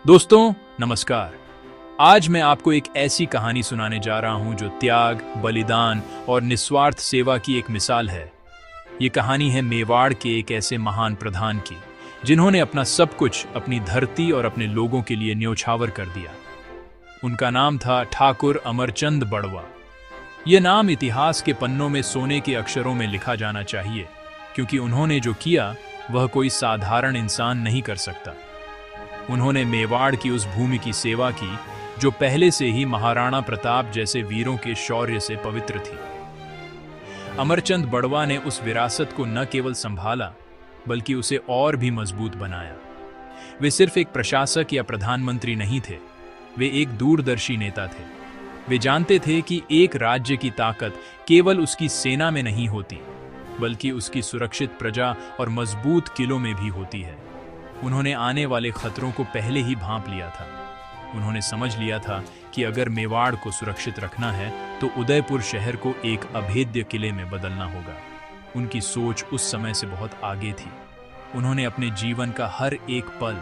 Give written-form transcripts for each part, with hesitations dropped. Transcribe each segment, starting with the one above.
दोस्तों नमस्कार। आज मैं आपको एक ऐसी कहानी सुनाने जा रहा हूं जो त्याग, बलिदान और निस्वार्थ सेवा की एक मिसाल है। ये कहानी है मेवाड़ के एक ऐसे महान प्रधान की जिन्होंने अपना सब कुछ अपनी धरती और अपने लोगों के लिए न्योछावर कर दिया। उनका नाम था ठाकुर अमरचंद बड़वा। ये नाम इतिहास के पन्नों में सोने के अक्षरों में लिखा जाना चाहिए, क्योंकि उन्होंने जो किया वह कोई साधारण इंसान नहीं कर सकता। उन्होंने मेवाड़ की उस भूमि की सेवा की जो पहले से ही महाराणा प्रताप जैसे वीरों के शौर्य से पवित्र थी। अमरचंद बड़वा ने उस विरासत को न केवल संभाला बल्कि उसे और भी मजबूत बनाया। वे सिर्फ एक प्रशासक या प्रधानमंत्री नहीं थे, वे एक दूरदर्शी नेता थे। वे जानते थे कि एक राज्य की ताकत केवल उसकी सेना में नहीं होती, बल्कि उसकी सुरक्षित प्रजा और मजबूत किलों में भी होती है। उन्होंने आने वाले खतरों को पहले ही भांप लिया था। उन्होंने समझ लिया था कि अगर मेवाड़ को सुरक्षित रखना है तो उदयपुर शहर को एक अभेद्य किले में बदलना होगा। उनकी सोच उस समय से बहुत आगे थी। उन्होंने अपने जीवन का हर एक पल,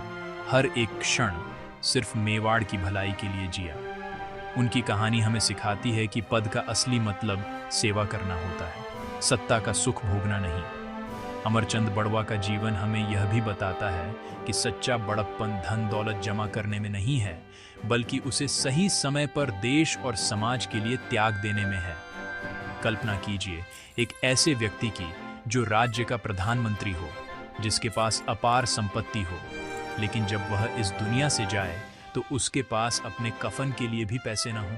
हर एक क्षण सिर्फ मेवाड़ की भलाई के लिए जिया। उनकी कहानी हमें सिखाती है कि पद का असली मतलब सेवा करना होता है, सत्ता का सुख भोगना नहीं। अमरचंद बड़वा का जीवन हमें यह भी बताता है कि सच्चा बड़प्पन धन दौलत जमा करने में नहीं है, बल्कि उसे सही समय पर देश और समाज के लिए त्याग देने में है। कल्पना कीजिए एक ऐसे व्यक्ति की जो राज्य का प्रधानमंत्री हो, जिसके पास अपार संपत्ति हो, लेकिन जब वह इस दुनिया से जाए तो उसके पास अपने कफन के लिए भी पैसे न हो।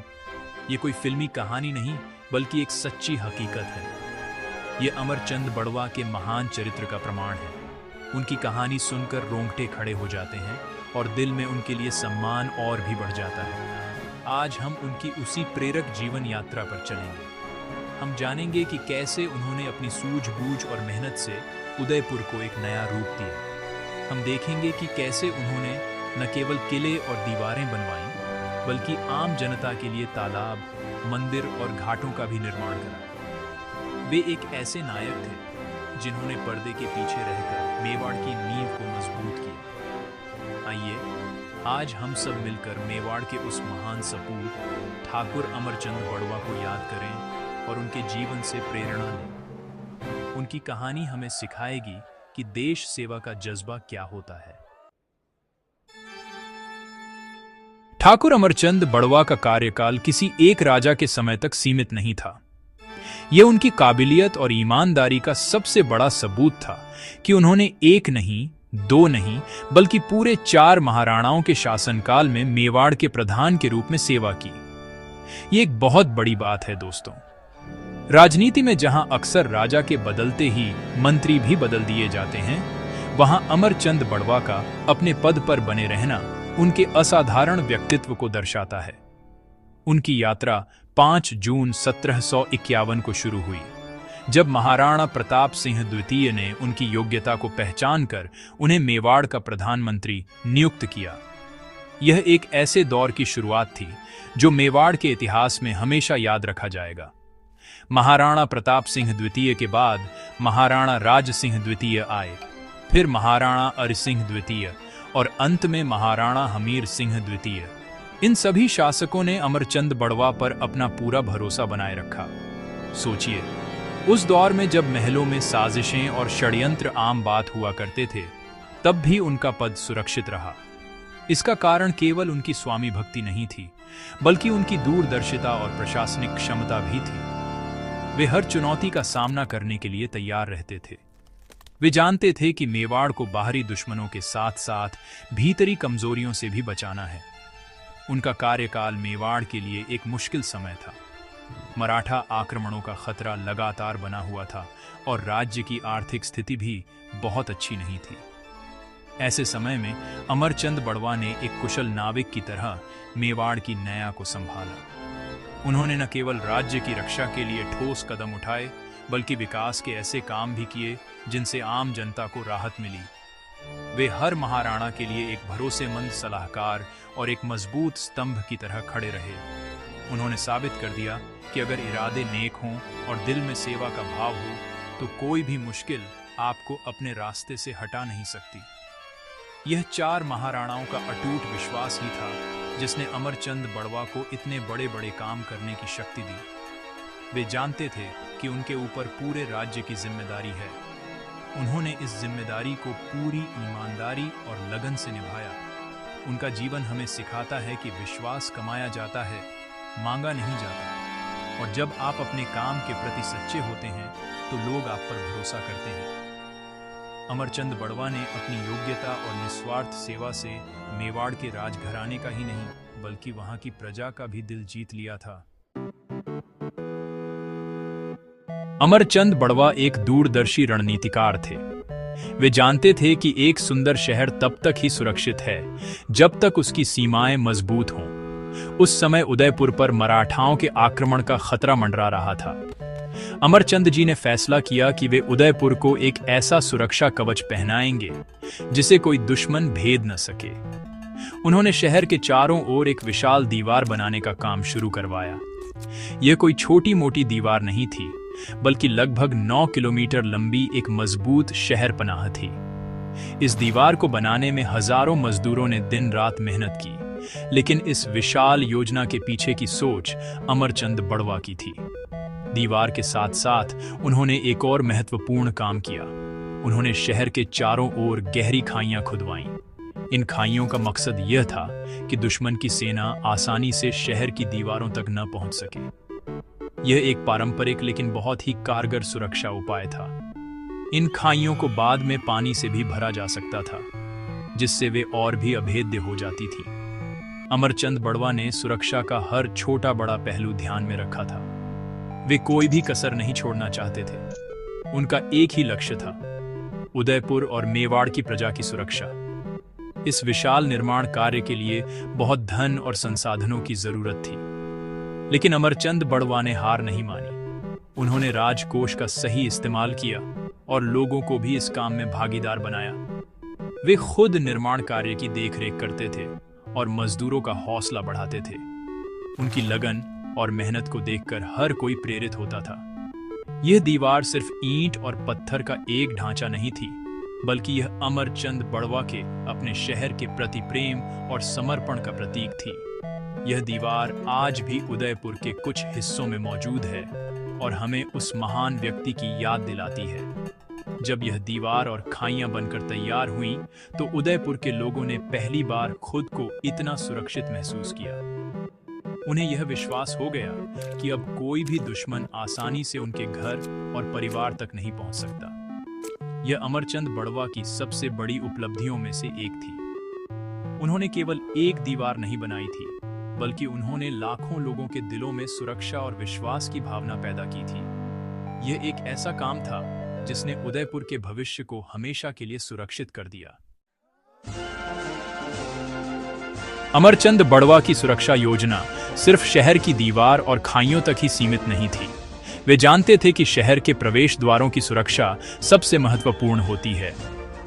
ये कोई फिल्मी कहानी नहीं, बल्कि एक सच्ची हकीकत है। ये अमरचंद बड़वा के महान चरित्र का प्रमाण है। उनकी कहानी सुनकर रोंगटे खड़े हो जाते हैं और दिल में उनके लिए सम्मान और भी बढ़ जाता है। आज हम उनकी उसी प्रेरक जीवन यात्रा पर चलेंगे। हम जानेंगे कि कैसे उन्होंने अपनी सूझबूझ और मेहनत से उदयपुर को एक नया रूप दिया। हम देखेंगे कि कैसे उन्होंने न केवल किले और दीवारें बनवाईं, बल्कि आम जनता के लिए तालाब, मंदिर और घाटों का भी निर्माण कराया। वे एक ऐसे नायक थे जिन्होंने पर्दे के पीछे रहकर मेवाड़ की नींव को मजबूत किया। आइए आज हम सब मिलकर मेवाड़ के उस महान सपूत ठाकुर अमरचंद बड़वा को याद करें और उनके जीवन से प्रेरणा लें। उनकी कहानी हमें सिखाएगी कि देश सेवा का जज्बा क्या होता है। ठाकुर अमरचंद बड़वा का कार्यकाल किसी एक राजा के समय तक सीमित नहीं था। यह उनकी काबिलियत और ईमानदारी का सबसे बड़ा सबूत था कि उन्होंने एक नहीं, दो नहीं, बल्कि पूरे 4 महाराणाओं के शासनकाल में मेवाड़ के प्रधान के रूप में सेवा की। यह एक बहुत बड़ी बात है दोस्तों। राजनीति में जहां अक्सर राजा के बदलते ही मंत्री भी बदल दिए जाते हैं, वहां अमरचंद बड़वा का अपने पद पर बने रहना उनके असाधारण व्यक्तित्व को दर्शाता है। उनकी यात्रा 5 जून 1751 को शुरू हुई, जब महाराणा प्रताप सिंह द्वितीय ने उनकी योग्यता को पहचानकर उन्हें मेवाड़ का प्रधानमंत्री नियुक्त किया। यह एक ऐसे दौर की शुरुआत थी जो मेवाड़ के इतिहास में हमेशा याद रखा जाएगा। महाराणा प्रताप सिंह द्वितीय के बाद महाराणा राज सिंह द्वितीय आए, फिर महाराणा अरिसिंह द्वितीय और अंत में महाराणा हमीर सिंह द्वितीय। इन सभी शासकों ने अमरचंद बड़वा पर अपना पूरा भरोसा बनाए रखा। सोचिए, उस दौर में जब महलों में साजिशें और षड्यंत्र आम बात हुआ करते थे, तब भी उनका पद सुरक्षित रहा। इसका कारण केवल उनकी स्वामी भक्ति नहीं थी, बल्कि उनकी दूरदर्शिता और प्रशासनिक क्षमता भी थी। वे हर चुनौती का सामना करने के लिए तैयार रहते थे। वे जानते थे कि मेवाड़ को बाहरी दुश्मनों के साथ साथ भीतरी कमजोरियों से भी बचाना है। उनका कार्यकाल मेवाड़ के लिए एक मुश्किल समय था। मराठा आक्रमणों का खतरा लगातार बना हुआ था और राज्य की आर्थिक स्थिति भी बहुत अच्छी नहीं थी। ऐसे समय में अमरचंद बड़वा ने एक कुशल नाविक की तरह मेवाड़ की नया को संभाला। उन्होंने न केवल राज्य की रक्षा के लिए ठोस कदम उठाए, बल्कि विकास के ऐसे काम भी किए जिनसे आम जनता को राहत मिली। वे हर महाराणा के लिए एक भरोसेमंद सलाहकार और एक मजबूत स्तंभ की तरह खड़े रहे। उन्होंने साबित कर दिया कि अगर इरादे नेक हों और दिल में सेवा का भाव हो, तो कोई भी मुश्किल आपको अपने रास्ते से हटा नहीं सकती। यह 4 महाराणाओं का अटूट विश्वास ही था जिसने अमरचंद बड़वा को इतने बड़े बड़े काम करने की शक्ति दी। वे जानते थे कि उनके ऊपर पूरे राज्य की जिम्मेदारी है। उन्होंने इस जिम्मेदारी को पूरी ईमानदारी और लगन से निभाया। उनका जीवन हमें सिखाता है कि विश्वास कमाया जाता है, मांगा नहीं जाता। और जब आप अपने काम के प्रति सच्चे होते हैं तो लोग आप पर भरोसा करते हैं। अमरचंद बड़वा ने अपनी योग्यता और निस्वार्थ सेवा से मेवाड़ के राजघराने का ही नहीं बल्कि वहां की प्रजा का भी दिल जीत लिया था। अमरचंद बड़वा एक दूरदर्शी रणनीतिकार थे। वे जानते थे कि एक सुंदर शहर तब तक ही सुरक्षित है जब तक उसकी सीमाएं मजबूत हों। उस समय उदयपुर पर मराठाओं के आक्रमण का खतरा मंडरा रहा था। अमरचंद जी ने फैसला किया कि वे उदयपुर को एक ऐसा सुरक्षा कवच पहनाएंगे जिसे कोई दुश्मन भेद न सके। उन्होंने शहर के चारों ओर एक विशाल दीवार बनाने का काम शुरू करवाया। यह कोई छोटी मोटी दीवार नहीं थी बल्कि लगभग 9 किलोमीटर लंबी एक मजबूत शहर पनाह थी। इस दीवार को बनाने में हजारों मजदूरों ने दिन रात मेहनत की, लेकिन इस विशाल योजना के पीछे की सोच अमरचंद बड़वा की थी। दीवार के साथ साथ उन्होंने एक और महत्वपूर्ण काम किया। उन्होंने शहर के चारों ओर गहरी खाइयां खुदवाईं। इन खाइयों का मकसद यह था कि दुश्मन की सेना आसानी से शहर की दीवारों तक न पहुंच सके। यह एक पारंपरिक लेकिन बहुत ही कारगर सुरक्षा उपाय था। इन खाइयों को बाद में पानी से भी भरा जा सकता था, जिससे वे और भी अभेद्य हो जाती थी। अमरचंद बड़वा ने सुरक्षा का हर छोटा बड़ा पहलू ध्यान में रखा था। वे कोई भी कसर नहीं छोड़ना चाहते थे। उनका एक ही लक्ष्य था, उदयपुर और मेवाड़ की प्रजा की सुरक्षा। इस विशाल निर्माण कार्य के लिए बहुत धन और संसाधनों की जरूरत थी, लेकिन अमरचंद बड़वा ने हार नहीं मानी। उन्होंने राजकोष का सही इस्तेमाल किया और लोगों को भी इस काम में भागीदार बनाया। वे खुद निर्माण कार्य की देखरेख करते थे और मजदूरों का हौसला बढ़ाते थे। उनकी लगन और मेहनत को देखकर हर कोई प्रेरित होता था। यह दीवार सिर्फ ईंट और पत्थर का एक ढांचा नहीं थी, बल्कि यह अमरचंद बड़वा के अपने शहर के प्रति प्रेम और समर्पण का प्रतीक थी। यह दीवार आज भी उदयपुर के कुछ हिस्सों में मौजूद है और हमें उस महान व्यक्ति की याद दिलाती है। जब यह दीवार और खाइयां बनकर तैयार हुईं, तो उदयपुर के लोगों ने पहली बार खुद को इतना सुरक्षित महसूस किया। उन्हें यह विश्वास हो गया कि अब कोई भी दुश्मन आसानी से उनके घर और परिवार तक नहीं पहुंच सकता। यह अमरचंद बड़वा की सबसे बड़ी उपलब्धियों में से एक थी। उन्होंने केवल एक दीवार नहीं बनाई थी, बल्कि उन्होंने लाखों लोगों के दिलों में सुरक्षा और विश्वास की भावना पैदा की थी। यह एक ऐसा काम था जिसने उदयपुर के भविष्य को हमेशा के लिए सुरक्षित कर दिया। अमरचंद बड़वा की सुरक्षा योजना सिर्फ शहर की दीवार और खाइयों तक ही सीमित नहीं थी। वे जानते थे कि शहर के प्रवेश द्वारों की सुरक्षा सबसे महत्वपूर्ण होती है।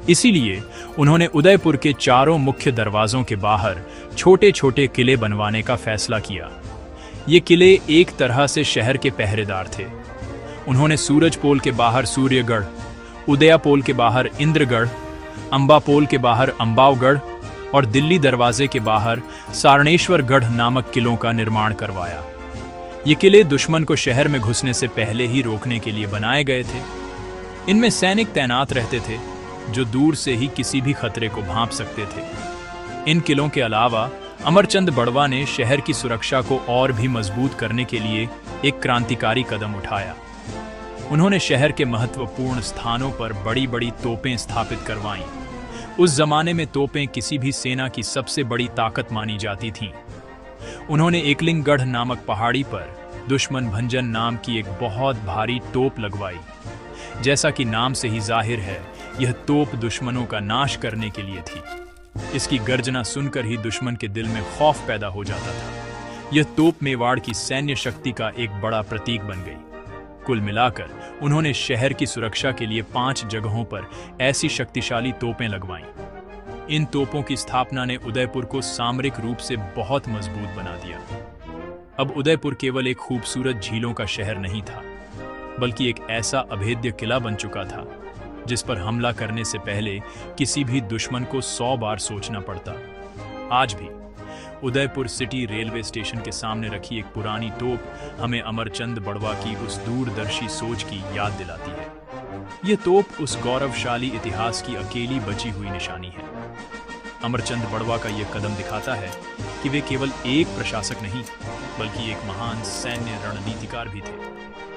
इसीलिए उन्होंने उदयपुर के चारों मुख्य दरवाजों के बाहर छोटे छोटे किले बनवाने का फैसला किया। ये किले एक तरह से शहर के पहरेदार थे। उन्होंने सूरजपोल के बाहर सूर्यगढ़, उदयापोल के बाहर इंद्रगढ़, अंबापोल के बाहर अंबावगढ़ और दिल्ली दरवाजे के बाहर सारणेश्वरगढ़ नामक किलों का निर्माण करवाया। ये किले दुश्मन को शहर में घुसने से पहले ही रोकने के लिए बनाए गए थे। इनमें सैनिक तैनात रहते थे जो दूर से ही किसी भी खतरे को भांप सकते थे। इन किलों के अलावा अमरचंद बड़वा ने शहर की सुरक्षा को और भी मजबूत करने के लिए एक क्रांतिकारी कदम उठाया। उन्होंने शहर के महत्वपूर्ण स्थानों पर बड़ी बड़ी तोपें स्थापित करवाईं। उस जमाने में तोपें किसी भी सेना की सबसे बड़ी ताकत मानी जाती थीं। उन्होंने एकलिंगगढ़ नामक पहाड़ी पर दुश्मन भंजन नाम की एक बहुत भारी तोप लगवाई। जैसा कि नाम से ही जाहिर है, यह तोप दुश्मनों का नाश करने के लिए थी। इसकी गर्जना सुनकर ही दुश्मन के दिल में खौफ पैदा हो जाता था। यह तोप मेवाड़ की सैन्य शक्ति का एक बड़ा प्रतीक बन गई। कुल मिलाकर उन्होंने शहर की सुरक्षा के लिए 5 जगहों पर ऐसी शक्तिशाली तोपें लगवाईं। इन तोपों की स्थापना ने उदयपुर को सामरिक रूप से बहुत मजबूत बना दिया। अब उदयपुर केवल एक खूबसूरत झीलों का शहर नहीं था, बल्कि एक ऐसा अभेद्य किला बन चुका था जिस पर हमला करने से पहले किसी भी दुश्मन को 100 बार सोचना पड़ता। आज भी उदयपुर सिटी रेलवे स्टेशन के सामने रखी एक पुरानी तोप हमें अमरचंद बड़वा की उस दूरदर्शी सोच की याद दिलाती है। ये तोप उस गौरवशाली इतिहास की अकेली बची हुई निशानी है। अमरचंद बड़वा का यह कदम दिखाता है कि वे केवल एक प्रशासक नहीं, बल्कि एक महान सैन्य रणनीतिकार भी थे।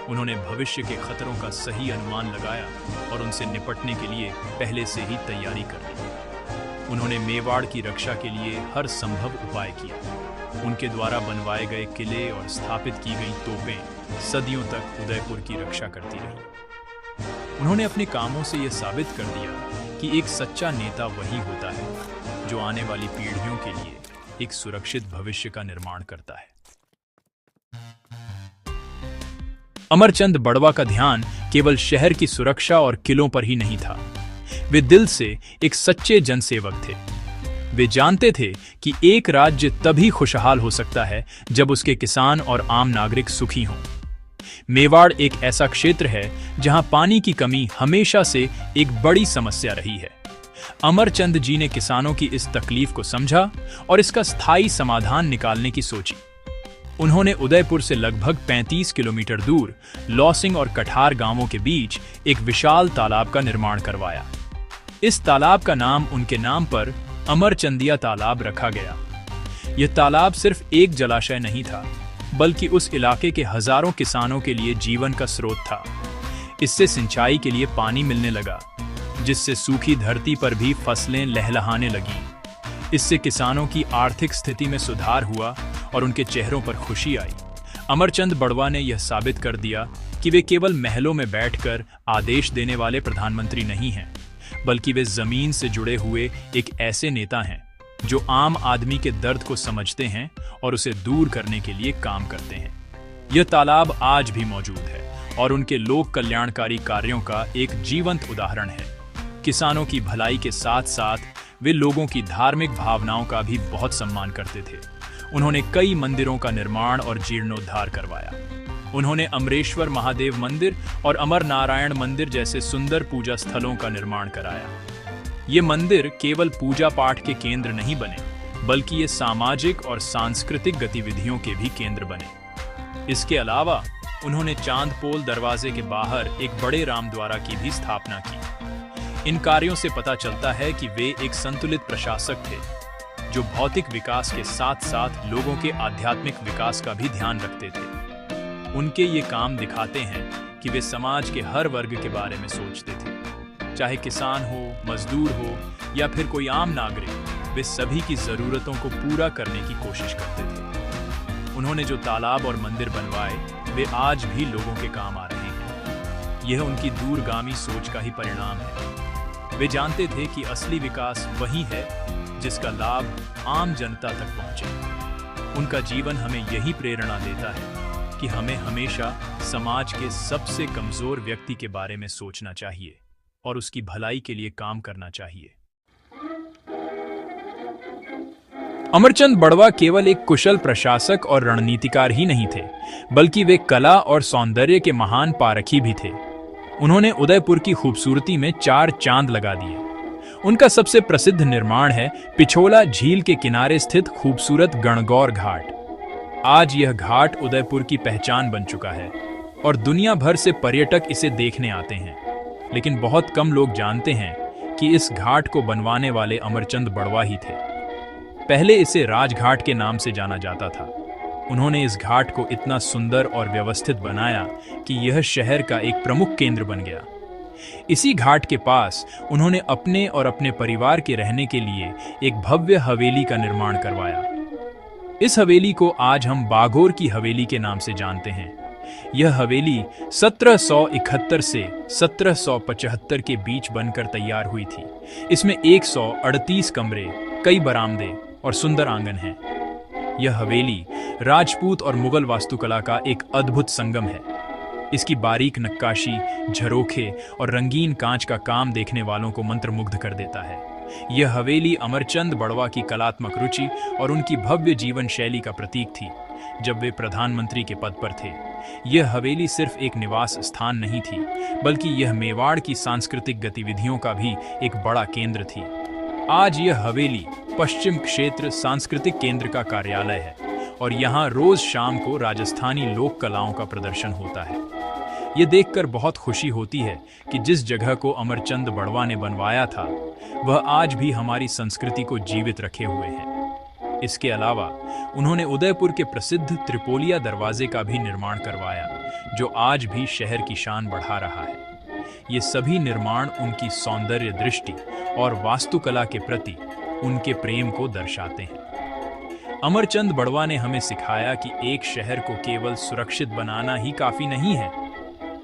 उन्होंने भविष्य के खतरों का सही अनुमान लगाया और उनसे निपटने के लिए पहले से ही तैयारी कर ली। उन्होंने मेवाड़ की रक्षा के लिए हर संभव उपाय किया। उनके द्वारा बनवाए गए किले और स्थापित की गई तोपें सदियों तक उदयपुर की रक्षा करती रहीं। उन्होंने अपने कामों से यह साबित कर दिया कि एक सच्चा नेता वही होता है जो आने वाली पीढ़ियों के लिए एक सुरक्षित भविष्य का निर्माण करता है। अमरचंद बड़वा का ध्यान केवल शहर की सुरक्षा और किलों पर ही नहीं था। वे दिल से एक सच्चे जनसेवक थे। वे जानते थे कि एक राज्य तभी खुशहाल हो सकता है जब उसके किसान और आम नागरिक सुखी हों। मेवाड़ एक ऐसा क्षेत्र है जहां पानी की कमी हमेशा से एक बड़ी समस्या रही है। अमरचंद जी ने किसानों की इस तकलीफ को समझा और इसका स्थायी समाधान निकालने की सोची। उन्होंने उदयपुर से लगभग 35 किलोमीटर दूर लौसिंग और कठार गांवों के बीच एक विशाल तालाब का निर्माण करवाया। इस तालाब का नाम उनके नाम पर अमरचंदिया तालाब रखा गया। यह तालाब सिर्फ एक जलाशय नहीं था, बल्कि उस इलाके के हजारों किसानों के लिए जीवन का स्रोत था। इससे सिंचाई के लिए पानी मिलने लगा, जिससे सूखी धरती पर भी फसलें लहलहाने लगीं। इससे किसानों की आर्थिक स्थिति में सुधार हुआ और उनके चेहरों पर खुशी आई। अमरचंद बड़वा ने यह साबित कर दिया कि वे केवल महलों में बैठकर आदेश देने वाले प्रधानमंत्री नहीं हैं, बल्कि वे जमीन से जुड़े हुए एक ऐसे नेता हैं जो आम आदमी के दर्द को समझते हैं और उसे दूर करने के लिए काम करते हैं। यह तालाब आज भी मौजूद है और उनके लोक कल्याणकारी कार्यों का एक जीवंत उदाहरण है। किसानों की भलाई के साथ साथ वे लोगों की धार्मिक भावनाओं का भी बहुत सम्मान करते थे। उन्होंने कई मंदिरों का निर्माण और जीर्णोद्धार करवाया। उन्होंने अमरेश्वर महादेव मंदिर और अमर नारायण मंदिर जैसे सुंदर पूजा स्थलों का निर्माण कराया। ये मंदिर केवल पूजा पाठ के केंद्र नहीं बने, बल्कि ये सामाजिक और सांस्कृतिक गतिविधियों के भी केंद्र बने। इसके अलावा उन्होंने चांदपोल दरवाजे के बाहर एक बड़े रामद्वारा की भी स्थापना की। इन कार्यों से पता चलता है कि वे एक संतुलित प्रशासक थे, जो भौतिक विकास के साथ साथ लोगों के आध्यात्मिक विकास का भी ध्यान रखते थे। उनके ये काम दिखाते हैं कि वे समाज के हर वर्ग के बारे में सोचते थे। चाहे किसान हो, मजदूर हो या फिर कोई आम नागरिक, वे सभी की जरूरतों को पूरा करने की कोशिश करते थे। उन्होंने जो तालाब और मंदिर बनवाए, वे आज भी लोगों के काम आ रहे हैं। यह उनकी दूरगामी सोच का ही परिणाम है। वे जानते थे कि असली विकास वही है जिसका लाभ आम जनता तक पहुंचे। उनका जीवन हमें यही प्रेरणा देता है कि हमें हमेशा समाज के सबसे कमजोर व्यक्ति के बारे में सोचना चाहिए और उसकी भलाई के लिए काम करना चाहिए। अमरचंद बड़वा केवल एक कुशल प्रशासक और रणनीतिकार ही नहीं थे, बल्कि वे कला और सौंदर्य के महान पारखी भी थे। उन्होंने उदयपुर की खूबसूरती में 4 चांद लगा दिए। उनका सबसे प्रसिद्ध निर्माण है पिछोला झील के किनारे स्थित खूबसूरत गणगौर घाट। आज यह घाट उदयपुर की पहचान बन चुका है और दुनिया भर से पर्यटक इसे देखने आते हैं। लेकिन बहुत कम लोग जानते हैं कि इस घाट को बनवाने वाले अमरचंद बड़वा ही थे। पहले इसे राजघाट के नाम से जाना जाता था। उन्होंने इस घाट को इतना सुंदर और व्यवस्थित बनाया कि यह शहर का एक प्रमुख केंद्र बन गया। इसी घाट के पास उन्होंने अपने और अपने परिवार के रहने के लिए एक भव्य हवेली का निर्माण करवाया। इस हवेली को आज हम बाघोर की हवेली के नाम से जानते हैं। यह हवेली 1771 से 1775 के बीच बनकर तैयार हुई थी। इसमें 138 कमरे, कई बरामदे और सुंदर आंगन हैं। यह हवेली राजपूत और मुगल वास्तुकला का एक अद्भुत संगम है। इसकी बारीक नक्काशी, झरोखे और रंगीन कांच का काम देखने वालों को मंत्रमुग्ध कर देता है। यह हवेली अमरचंद बड़वा की कलात्मक रुचि और उनकी भव्य जीवन शैली का प्रतीक थी। जब वे प्रधानमंत्री के पद पर थे, यह हवेली सिर्फ एक निवास स्थान नहीं थी, बल्कि यह मेवाड़ की सांस्कृतिक गतिविधियों का भी एक बड़ा केंद्र थी। आज यह हवेली पश्चिम क्षेत्र सांस्कृतिक केंद्र का कार्यालय है और यहाँ रोज शाम को राजस्थानी लोक कलाओं का प्रदर्शन होता है। ये देखकर बहुत खुशी होती है कि जिस जगह को अमरचंद बड़वा ने बनवाया था, वह आज भी हमारी संस्कृति को जीवित रखे हुए है। इसके अलावा उन्होंने उदयपुर के प्रसिद्ध त्रिपोलिया दरवाजे का भी निर्माण करवाया, जो आज भी शहर की शान बढ़ा रहा है। ये सभी निर्माण उनकी सौंदर्य दृष्टि और वास्तुकला के प्रति उनके प्रेम को दर्शाते हैं। अमरचंद बड़वा ने हमें सिखाया कि एक शहर को केवल सुरक्षित बनाना ही काफी नहीं है,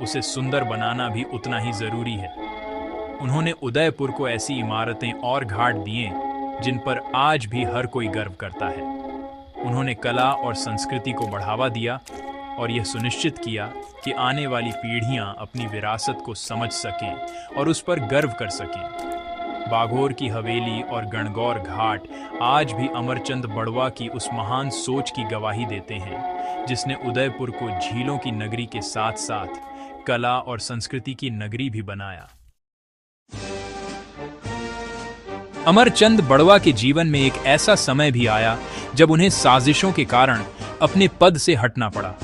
उसे सुंदर बनाना भी उतना ही जरूरी है। उन्होंने उदयपुर को ऐसी इमारतें और घाट दिए जिन पर आज भी हर कोई गर्व करता है। उन्होंने कला और संस्कृति को बढ़ावा दिया और यह सुनिश्चित किया कि आने वाली पीढ़ियां अपनी विरासत को समझ सकें और उस पर गर्व कर सकें। बाघोर की हवेली और गणगौर घाट आज भी अमरचंद बड़वा की उस महान सोच की गवाही देते हैं, जिसने उदयपुर को झीलों की नगरी के साथ साथ कला और संस्कृति की नगरी भी बनाया। अमरचंद बड़वा के जीवन में एक ऐसा समय भी आया जब उन्हें साजिशों के कारण अपने पद से हटना पड़ा।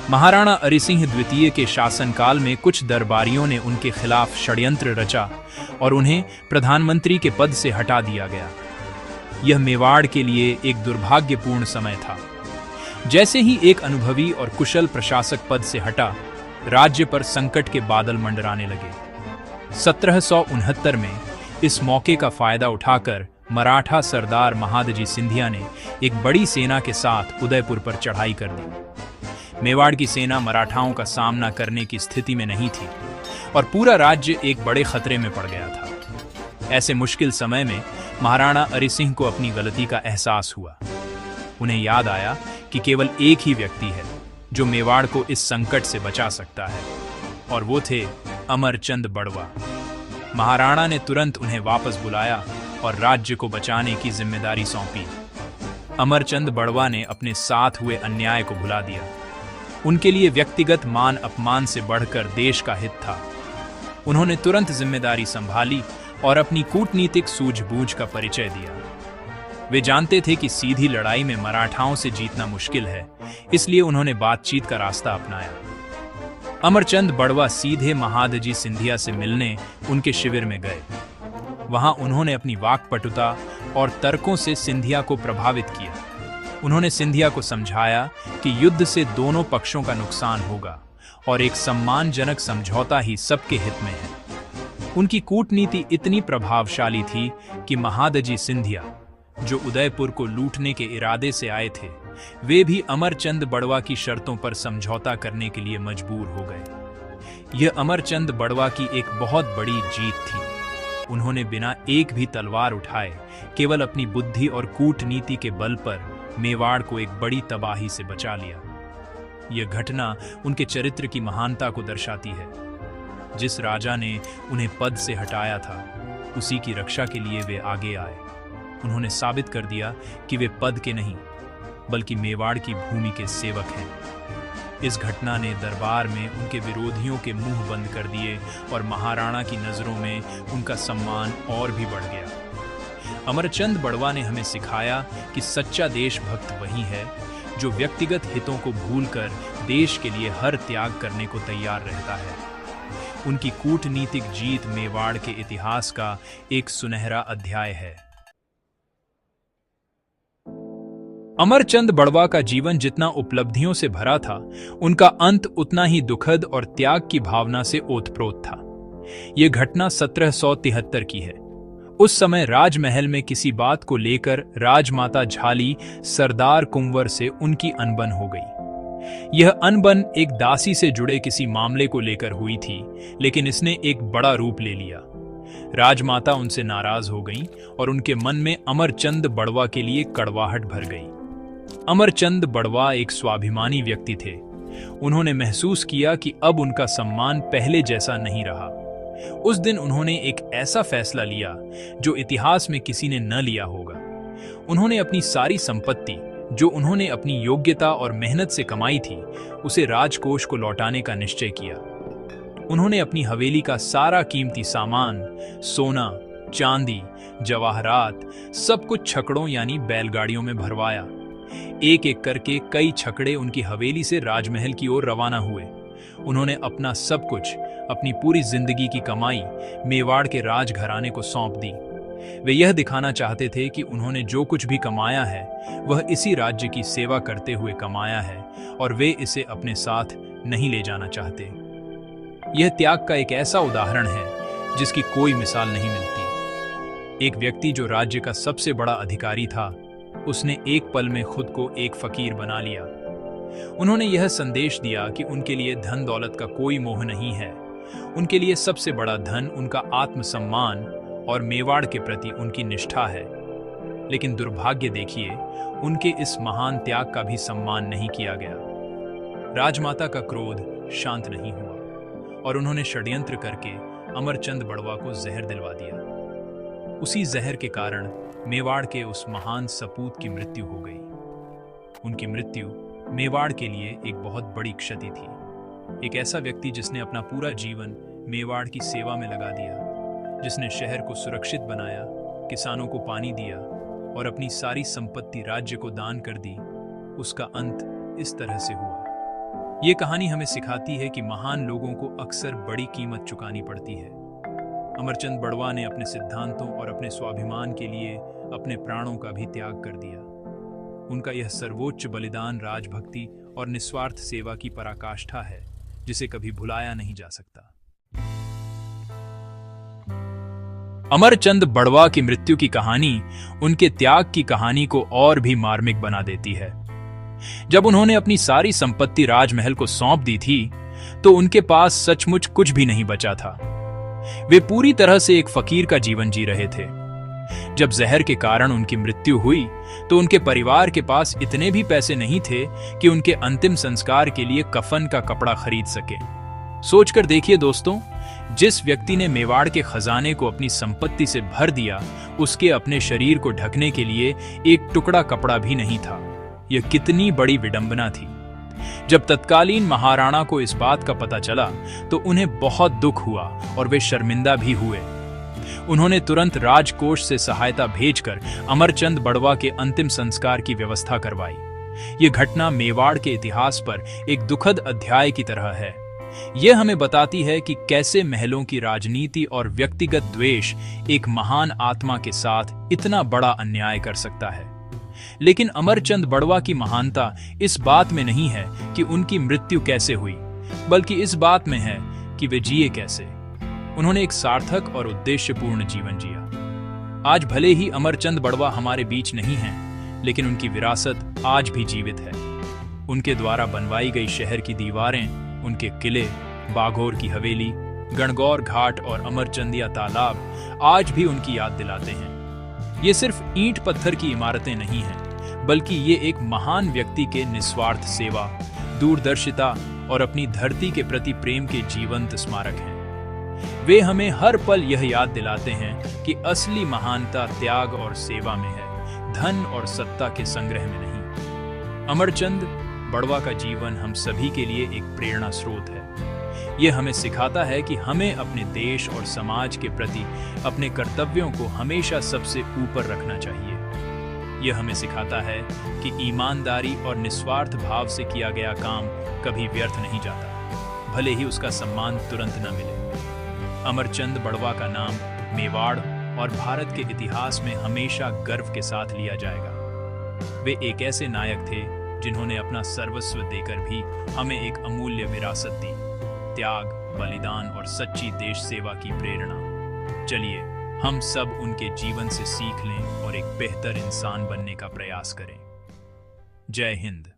महाराणा अरिसिंह द्वितीय के शासनकाल में कुछ दरबारियों ने उनके खिलाफ षड्यंत्र रचा और उन्हें प्रधानमंत्री के पद से हटा दिया गया। यह मेवाड़ के लिए एक दुर्भाग्यपूर्ण समय था। जैसे ही एक अनुभवी और कुशल प्रशासक पद से हटा, राज्य पर संकट के बादल मंडराने लगे। 1769 में इस मौके का फायदा उठाकर मराठा सरदार महादजी सिंधिया ने एक बड़ी सेना के साथ उदयपुर पर चढ़ाई कर दी। मेवाड़ की सेना मराठाओं का सामना करने की स्थिति में नहीं थी और पूरा राज्य एक बड़े खतरे में पड़ गया था। ऐसे मुश्किल समय में महाराणा अरिसिंह को अपनी गलती का एहसास हुआ। उन्हें याद आया कि केवल एक ही व्यक्ति है जो मेवाड़ को इस संकट से बचा सकता है, और वो थे अमरचंद बड़वा। महाराणा ने तुरंत उन्हें वापस बुलाया और राज्य को बचाने की जिम्मेदारी सौंपी। अमरचंद बड़वा ने अपने साथ हुए अन्याय को भुला दिया। उनके लिए व्यक्तिगत मान अपमान से बढ़कर देश का हित था। उन्होंने तुरंत जिम्मेदारी संभाली और अपनी कूटनीतिक सूझबूझ का परिचय दिया। वे जानते थे कि सीधी लड़ाई में मराठाओं से जीतना मुश्किल है, इसलिए उन्होंने बातचीत का रास्ता अपनाया। अमरचंद बड़वा सीधे महादजी सिंधिया से मिलने उनके शिविर में गए। वहां उन्होंने अपनी वाक्पटुता और तर्कों से सिंधिया को प्रभावित किया। उन्होंने सिंधिया को समझाया कि युद्ध से दोनों पक्षों का नुकसान होगा और एक सम्मानजनक समझौता ही सबके हित में है। उनकी कूटनीति इतनी प्रभावशाली थी कि महादजी सिंधिया, जो उदयपुर को लूटने के इरादे से आए थे, वे भी अमरचंद बड़वा की शर्तों पर समझौता करने के लिए मजबूर हो गए। यह अमरचंद बड़वा की एक बहुत बड़ी जीत थी। उन्होंने बिना एक भी तलवार उठाए केवल अपनी बुद्धि और कूटनीति के बल पर मेवाड़ को एक बड़ी तबाही से बचा लिया। यह घटना उनके चरित्र की महानता को दर्शाती है। जिस राजा ने उन्हें पद से हटाया था, उसी की रक्षा के लिए वे आगे आए। उन्होंने साबित कर दिया कि वे पद के नहीं, बल्कि मेवाड़ की भूमि के सेवक हैं। इस घटना ने दरबार में उनके विरोधियों के मुंह बंद कर दिए और महाराणा की नजरों में उनका सम्मान और भी बढ़ गया। अमरचंद बड़वा ने हमें सिखाया कि सच्चा देशभक्त वही है जो व्यक्तिगत हितों को भूलकर देश के लिए हर त्याग करने को तैयार रहता है। उनकी कूटनीतिक जीत मेवाड़ के इतिहास का एक सुनहरा अध्याय है। अमरचंद बड़वा का जीवन जितना उपलब्धियों से भरा था, उनका अंत उतना ही दुखद और त्याग की भावना से ओतप्रोत था। यह घटना 1773 की है। उस समय राजमहल में किसी बात को लेकर राजमाता झाली सरदार कुंवर से उनकी अनबन हो गई। यह अनबन एक दासी से जुड़े किसी मामले को लेकर हुई थी, लेकिन इसने एक बड़ा रूप ले लिया। राजमाता उनसे नाराज हो गईं और उनके मन में अमरचंद बड़वा के लिए कड़वाहट भर गई। अमरचंद बड़वा एक स्वाभिमानी व्यक्ति थे। उन्होंने महसूस किया कि अब उनका सम्मान पहले जैसा नहीं रहा। उस दिन उन्होंने एक ऐसा फैसला लिया जो इतिहास में किसी ने न लिया होगा। उन्होंने अपनी सारी संपत्ति जो उन्होंने अपनी योग्यता और मेहनत से कमाई थी, उसे राजकोष को लौटाने का निश्चय किया। उन्होंने अपनी हवेली का सारा कीमती सामान, सोना, चांदी, जवाहरात, सब कुछ छकड़ों यानी बैलगाड़ियों में भरवाया। एक एक करके कई छकड़े उनकी हवेली से राजमहल की ओर रवाना हुए। उन्होंने अपना सब कुछ, अपनी पूरी जिंदगी की कमाई मेवाड़ के राजघराने को सौंप दी। वे यह दिखाना चाहते थे कि उन्होंने जो कुछ भी कमाया है वह इसी राज्य की सेवा करते हुए कमाया है और वे इसे अपने साथ नहीं ले जाना चाहते। यह त्याग का एक ऐसा उदाहरण है जिसकी कोई मिसाल नहीं मिलती। एक व्यक्ति जो राज्य का सबसे बड़ा अधिकारी था, उसने एक पल में खुद को एक फकीर बना लिया। उन्होंने यह संदेश दिया कि उनके लिए धन दौलत का कोई मोह नहीं है। उनके लिए सबसे बड़ा धन उनका आत्मसम्मान और मेवाड़ के प्रति उनकी निष्ठा है। लेकिन दुर्भाग्य देखिए, उनके इस महान त्याग का भी सम्मान नहीं किया गया। राजमाता का क्रोध शांत नहीं हुआ और उन्होंने षड्यंत्र करके अमरचंद बड़वा को जहर दिलवा दिया। उसी जहर के कारण मेवाड़ के उस महान सपूत की मृत्यु हो गई। उनकी मृत्यु मेवाड़ के लिए एक बहुत बड़ी क्षति थी। एक ऐसा व्यक्ति जिसने अपना पूरा जीवन मेवाड़ की सेवा में लगा दिया, जिसने शहर को सुरक्षित बनाया, किसानों को पानी दिया और अपनी सारी संपत्ति राज्य को दान कर दी, उसका अंत इस तरह से हुआ। ये कहानी हमें सिखाती है कि महान लोगों को अक्सर बड़ी कीमत चुकानी पड़ती है। अमरचंद बड़वा ने अपने सिद्धांतों और अपने स्वाभिमान के लिए अपने प्राणों का भी त्याग कर दिया। उनका यह सर्वोच्च बलिदान राजभक्ति और निस्वार्थ सेवा की पराकाष्ठा है, जिसे कभी भुलाया नहीं जा सकता। अमरचंद बड़वा की मृत्यु की कहानी उनके त्याग की कहानी को और भी मार्मिक बना देती है। जब उन्होंने अपनी सारी संपत्ति राजमहल को सौंप दी थी, तो उनके पास सचमुच कुछ भी नहीं बचा था। वे पूरी तरह से एक फकीर का जीवन जी रहे थे। जब जहर के कारण उनकी मृत्यु हुई, तो उनके परिवार के पास इतने भी पैसे नहीं थे कि उनके अंतिम संस्कार के लिए कफन का कपड़ा खरीद सके। सोचकर देखिए दोस्तों, जिस व्यक्ति ने मेवाड़ के खजाने को अपनी संपत्ति से भर दिया, उसके अपने शरीर को ढकने के लिए एक टुकड़ा कपड़ा भी नहीं था। यह कितनी बड़ी विडंबना थी। जब तत्कालीन महाराणा को इस बात का पता चला, तो उन्हें बहुत दुख हुआ और वे शर्मिंदा भी हुए। उन्होंने तुरंत राजकोष से सहायता भेजकर अमरचंद बड़वा के अंतिम संस्कार की व्यवस्था करवाई। यह घटना मेवाड़ के इतिहास पर एक दुखद अध्याय की तरह है। यह हमें बताती है कि कैसे महलों की राजनीति और व्यक्तिगत द्वेष एक महान आत्मा के साथ इतना बड़ा अन्याय कर सकता है। लेकिन अमरचंद बड़वा की महानता इस बात में नहीं है कि उनकी मृत्यु कैसे हुई, बल्कि इस बात में है कि वे जिए कैसे। उन्होंने एक सार्थक और उद्देश्यपूर्ण जीवन जिया। आज भले ही अमरचंद बड़वा हमारे बीच नहीं हैं, लेकिन उनकी विरासत आज भी जीवित है। उनके द्वारा बनवाई गई शहर की दीवारें, उनके किले, बाघोर की हवेली, गणगौर घाट और अमरचंदिया तालाब आज भी उनकी याद दिलाते हैं। ये सिर्फ ईंट पत्थर की इमारतें नहीं हैं, बल्कि ये एक महान व्यक्ति के निस्वार्थ सेवा, दूरदर्शिता और अपनी धरती के प्रति प्रेम के जीवंत स्मारक हैं। वे हमें हर पल यह याद दिलाते हैं कि असली महानता त्याग और सेवा में है, धन और सत्ता के संग्रह में नहीं। अमरचंद बड़वा का जीवन हम सभी के लिए एक प्रेरणा स्रोत है। यह हमें सिखाता है कि हमें अपने देश और समाज के प्रति अपने कर्तव्यों को हमेशा सबसे ऊपर रखना चाहिए। यह हमें सिखाता है कि ईमानदारी और निस्वार्थ भाव से किया गया काम कभी व्यर्थ नहीं जाता, भले ही उसका सम्मान तुरंत न मिले। अमरचंद बड़वा का नाम मेवाड़ और भारत के इतिहास में हमेशा गर्व के साथ लिया जाएगा। वे एक ऐसे नायक थे जिन्होंने अपना सर्वस्व देकर भी हमें एक अमूल्य विरासत दी, त्याग, बलिदान और सच्ची देश सेवा की प्रेरणा। चलिए हम सब उनके जीवन से सीख लें और एक बेहतर इंसान बनने का प्रयास करें। जय हिंद।